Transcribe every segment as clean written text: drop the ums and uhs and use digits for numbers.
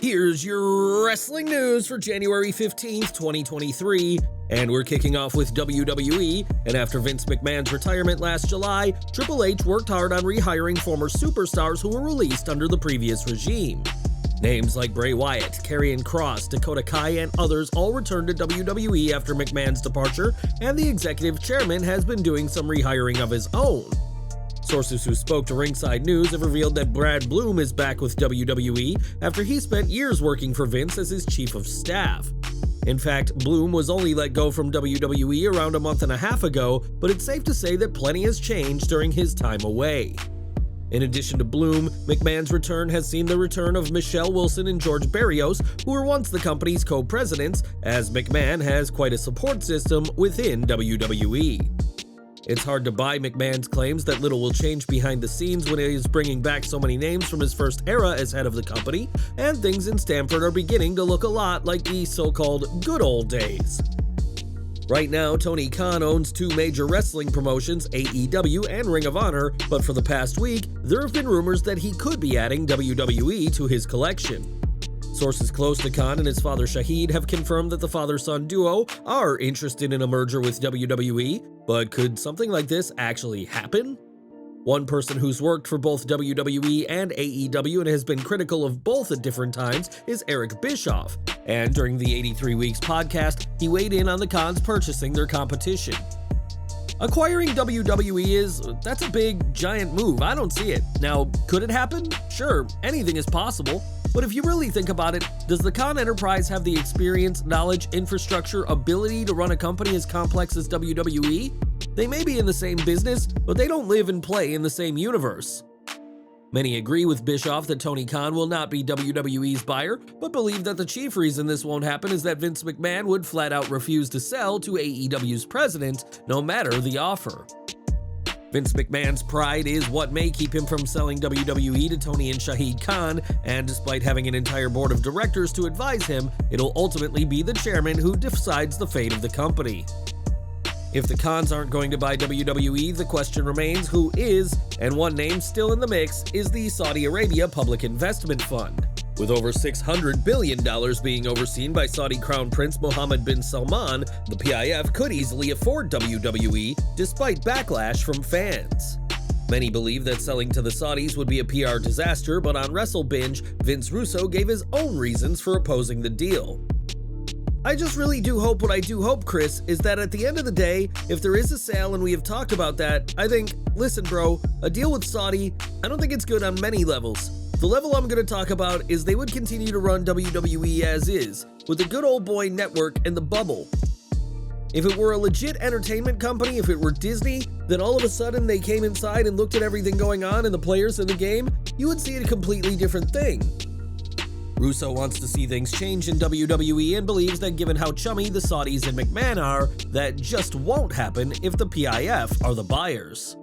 Here's your wrestling news for January 15th, 2023, and we're kicking off with WWE, and after Vince McMahon's retirement last July, Triple H worked hard on rehiring former superstars who were released under the previous regime. Names like Bray Wyatt, Karrion Kross, Dakota Kai, and others all returned to WWE after McMahon's departure, and the executive chairman has been doing some rehiring of his own. Sources who spoke to Ringside News have revealed that Brad Bloom is back with WWE after he spent years working for Vince as his chief of staff. In fact, Bloom was only let go from WWE around a month and a half ago, but it's safe to say that plenty has changed during his time away. In addition to Bloom, McMahon's return has seen the return of Michelle Wilson and George Barrios, who were once the company's co-presidents, as McMahon has quite a support system within WWE. It's hard to buy McMahon's claims that little will change behind the scenes when he is bringing back so many names from his first era as head of the company, and things in Stamford are beginning to look a lot like the so-called good old days. Right now, Tony Khan owns two major wrestling promotions, AEW and Ring of Honor, but for the past week, there have been rumors that he could be adding WWE to his collection. Sources close to Khan and his father Shahid have confirmed that the father-son duo are interested in a merger with WWE, but could something like this actually happen? One person who's worked for both WWE and AEW and has been critical of both at different times is Eric Bischoff, and during the 83 Weeks podcast, he weighed in on the Khans purchasing their competition. Acquiring WWE that's a big, giant move. I don't see it. Now, could it happen? Sure, anything is possible. But if you really think about it, does the Khan Enterprise have the experience, knowledge, infrastructure, ability to run a company as complex as WWE? They may be in the same business, but they don't live and play in the same universe. Many agree with Bischoff that Tony Khan will not be WWE's buyer, but believe that the chief reason this won't happen is that Vince McMahon would flat out refuse to sell to AEW's president, no matter the offer. Vince McMahon's pride is what may keep him from selling WWE to Tony and Shahid Khan, and despite having an entire board of directors to advise him, it'll ultimately be the chairman who decides the fate of the company. If the Khans aren't going to buy WWE, the question remains who is, and one name still in the mix is the Saudi Arabia Public Investment Fund. With over $600 billion being overseen by Saudi Crown Prince Mohammed bin Salman, the PIF could easily afford WWE despite backlash from fans. Many believe that selling to the Saudis would be a PR disaster, but on Wrestle Binge, Vince Russo gave his own reasons for opposing the deal. I just really do hope what I do hope, Chris, is that at the end of the day, if there is a sale and we have talked about that, I think, listen bro, a deal with Saudi, I don't think it's good on many levels. The level I'm going to talk about is they would continue to run WWE as is, with the good old boy network and the bubble. If it were a legit entertainment company, if it were Disney, then all of a sudden they came inside and looked at everything going on and the players in the game, you would see a completely different thing. Russo wants to see things change in WWE and believes that given how chummy the Saudis and McMahon are, that just won't happen if the PIF are the buyers.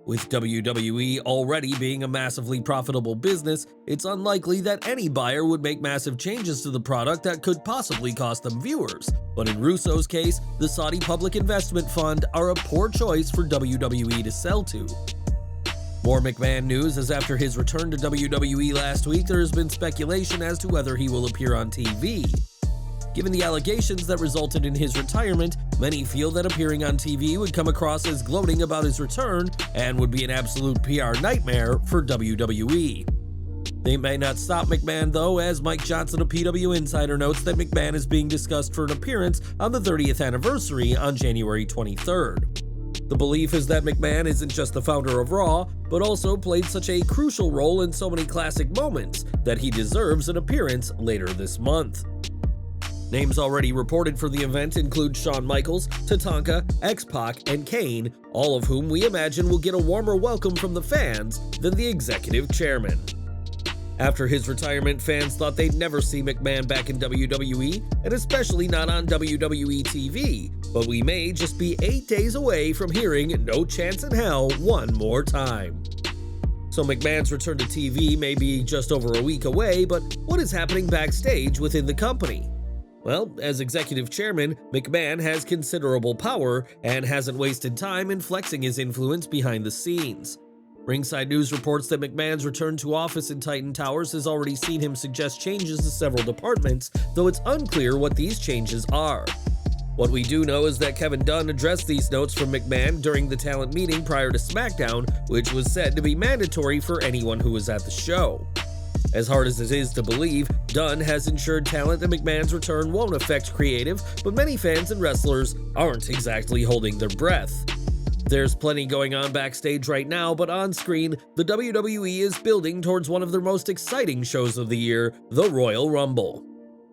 With WWE already being a massively profitable business, it's unlikely that any buyer would make massive changes to the product that could possibly cost them viewers. But in Russo's case, the Saudi Public Investment Fund are a poor choice for WWE to sell to. More McMahon news as after his return to WWE last week, there has been speculation as to whether he will appear on TV. Given the allegations that resulted in his retirement, many feel that appearing on TV would come across as gloating about his return and would be an absolute PR nightmare for WWE. They may not stop McMahon though, as Mike Johnson of PW Insider notes that McMahon is being discussed for an appearance on the 30th anniversary on January 23rd. The belief is that McMahon isn't just the founder of Raw, but also played such a crucial role in so many classic moments that he deserves an appearance later this month. Names already reported for the event include Shawn Michaels, Tatanka, X-Pac, and Kane, all of whom we imagine will get a warmer welcome from the fans than the executive chairman. After his retirement, fans thought they'd never see McMahon back in WWE, and especially not on WWE TV, but we may just be 8 days away from hearing "no chance in hell" one more time. So McMahon's return to TV may be just over a week away, but what is happening backstage within the company? Well, as executive chairman, McMahon has considerable power and hasn't wasted time in flexing his influence behind the scenes. Ringside News reports that McMahon's return to office in Titan Towers has already seen him suggest changes to several departments, though it's unclear what these changes are. What we do know is that Kevin Dunn addressed these notes from McMahon during the talent meeting prior to SmackDown, which was said to be mandatory for anyone who was at the show. As hard as it is to believe, Dunn has ensured talent that McMahon's return won't affect creative, but many fans and wrestlers aren't exactly holding their breath. There's plenty going on backstage right now, but on screen, the WWE is building towards one of their most exciting shows of the year, the Royal Rumble.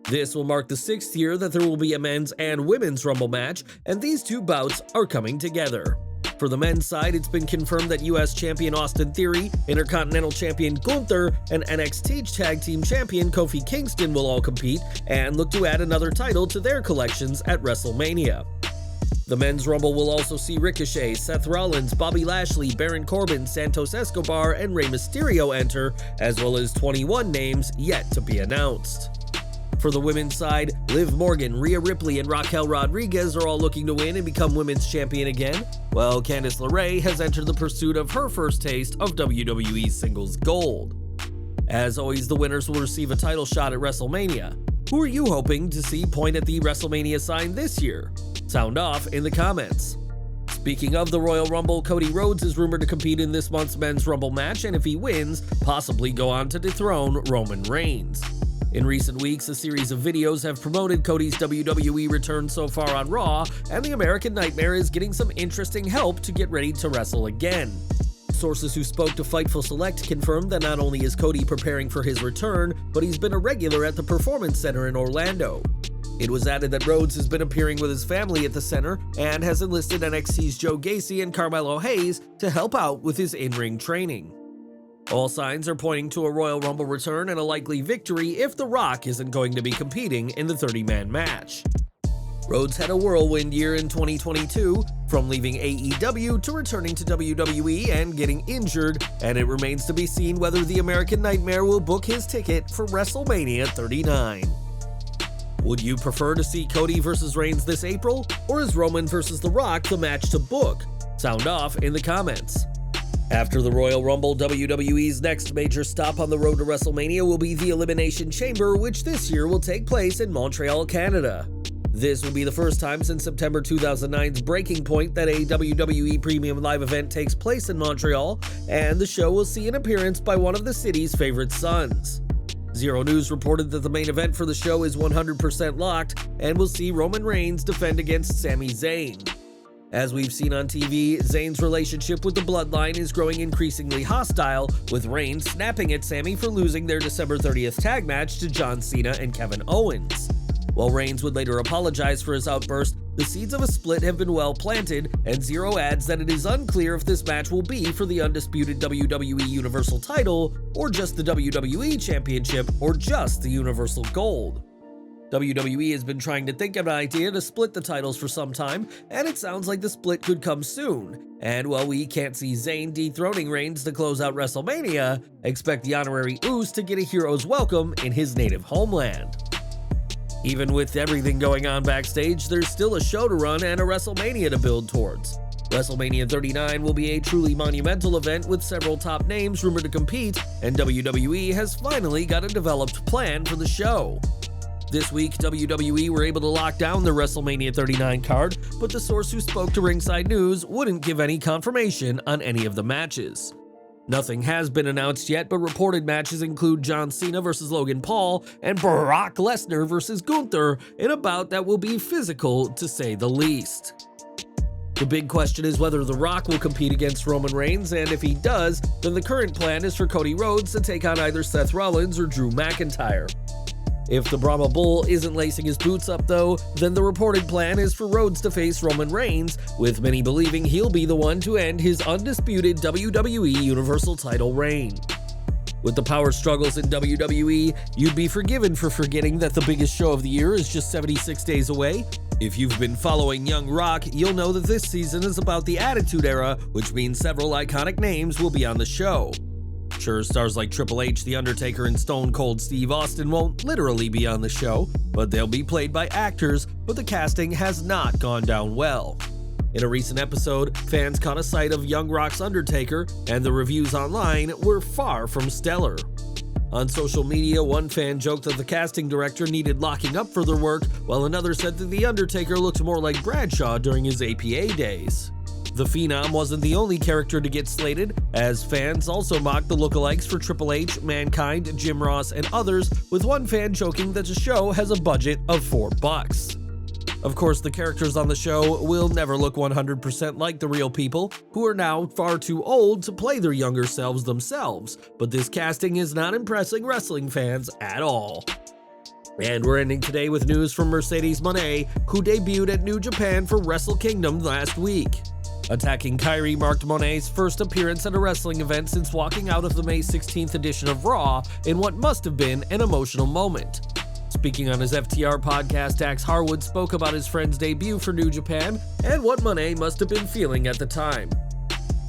This will mark the 6th year that there will be a men's and women's Rumble match, and these two bouts are coming together. For the men's side, it's been confirmed that US Champion Austin Theory, Intercontinental Champion Gunther, and NXT Tag Team Champion Kofi Kingston will all compete and look to add another title to their collections at WrestleMania. The men's Rumble will also see Ricochet, Seth Rollins, Bobby Lashley, Baron Corbin, Santos Escobar, and Rey Mysterio enter, as well as 21 names yet to be announced. For the women's side, Liv Morgan, Rhea Ripley, and Raquel Rodriguez are all looking to win and become women's champion again, while Candice LeRae has entered the pursuit of her first taste of WWE Singles Gold. As always, the winners will receive a title shot at WrestleMania. Who are you hoping to see point at the WrestleMania sign this year? Sound off in the comments. Speaking of the Royal Rumble, Cody Rhodes is rumored to compete in this month's men's Rumble match, and if he wins, possibly go on to dethrone Roman Reigns. In recent weeks, a series of videos have promoted Cody's WWE return so far on Raw, and the American Nightmare is getting some interesting help to get ready to wrestle again. Sources who spoke to Fightful Select confirmed that not only is Cody preparing for his return, but he's been a regular at the Performance Center in Orlando. It was added that Rhodes has been appearing with his family at the center and has enlisted NXT's Joe Gacy and Carmelo Hayes to help out with his in-ring training. All signs are pointing to a Royal Rumble return and a likely victory if The Rock isn't going to be competing in the 30-man match. Rhodes had a whirlwind year in 2022, from leaving AEW to returning to WWE and getting injured, and it remains to be seen whether the American Nightmare will book his ticket for WrestleMania 39. Would you prefer to see Cody vs. Reigns this April, or is Roman vs. The Rock the match to book? Sound off in the comments. After the Royal Rumble, WWE's next major stop on the road to WrestleMania will be the Elimination Chamber, which this year will take place in Montreal, Canada. This will be the first time since September 2009's Breaking Point that a WWE Premium Live event takes place in Montreal, and the show will see an appearance by one of the city's favorite sons. Zero News reported that the main event for the show is 100% locked and will see Roman Reigns defend against Sami Zayn. As we've seen on TV, Zayn's relationship with the Bloodline is growing increasingly hostile, with Reigns snapping at Sami for losing their December 30th tag match to John Cena and Kevin Owens. While Reigns would later apologize for his outburst, the seeds of a split have been well planted, and Zero adds that it is unclear if this match will be for the undisputed WWE Universal title, or just the WWE Championship, or just the Universal Gold. WWE has been trying to think of an idea to split the titles for some time, and it sounds like the split could come soon. And while we can't see Zayn dethroning Reigns to close out WrestleMania, expect the honorary Uce to get a hero's welcome in his native homeland. Even with everything going on backstage, there's still a show to run and a WrestleMania to build towards. WrestleMania 39 will be a truly monumental event with several top names rumored to compete, and WWE has finally got a developed plan for the show. This week, WWE were able to lock down the WrestleMania 39 card, but the source who spoke to Ringside News wouldn't give any confirmation on any of the matches. Nothing has been announced yet, but reported matches include John Cena vs. Logan Paul and Brock Lesnar vs. Gunther in a bout that will be physical, to say the least. The big question is whether The Rock will compete against Roman Reigns, and if he does, then the current plan is for Cody Rhodes to take on either Seth Rollins or Drew McIntyre. If the Brahma Bull isn't lacing his boots up though, then the reported plan is for Rhodes to face Roman Reigns, with many believing he'll be the one to end his undisputed WWE Universal title reign. With the power struggles in WWE, you'd be forgiven for forgetting that the biggest show of the year is just 76 days away. If you've been following Young Rock, you'll know that this season is about the Attitude Era, which means several iconic names will be on the show. Sure, stars like Triple H, The Undertaker, and Stone Cold Steve Austin won't literally be on the show, but they'll be played by actors, but the casting has not gone down well. In a recent episode, fans caught a sight of Young Rock's Undertaker, and the reviews online were far from stellar. On social media, one fan joked that the casting director needed locking up for their work, while another said that The Undertaker looked more like Bradshaw during his APA days. The Phenom wasn't the only character to get slated, as fans also mocked the lookalikes for Triple H, Mankind, Jim Ross, and others, with one fan joking that the show has a budget of $4. Of course, the characters on the show will never look 100% like the real people, who are now far too old to play their younger selves themselves, but this casting is not impressing wrestling fans at all. And we're ending today with news from Mercedes Moné, who debuted at New Japan for Wrestle Kingdom last week. Attacking Kairi marked Moné's first appearance at a wrestling event since walking out of the May 16th edition of Raw in what must have been an emotional moment. Speaking on his FTR podcast, Harwood spoke about his friend's debut for New Japan and what Moné must have been feeling at the time.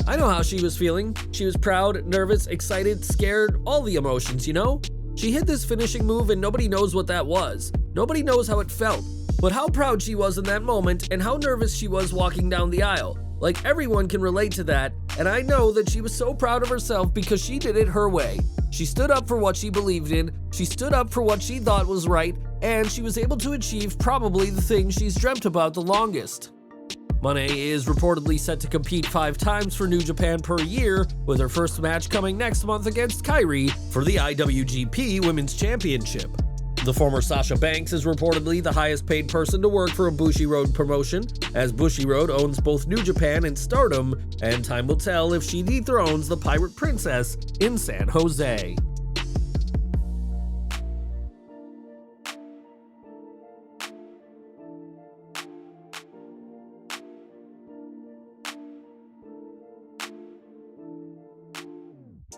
"I know how she was feeling. She was proud, nervous, excited, scared, all the emotions, you know? She hit this finishing move and nobody knows what that was. Nobody knows how it felt. But how proud she was in that moment and how nervous she was walking down the aisle. Like, everyone can relate to that, and I know that she was so proud of herself because she did it her way. She stood up for what she believed in, she stood up for what she thought was right, and she was able to achieve probably the thing she's dreamt about the longest." Moné is reportedly set to compete 5 times for New Japan per year, with her first match coming next month against Kairi for the IWGP Women's Championship. The former Sasha Banks is reportedly the highest paid person to work for a Bushiroad promotion, as Bushiroad owns both New Japan and Stardom, and time will tell if she dethrones the Pirate Princess in San Jose.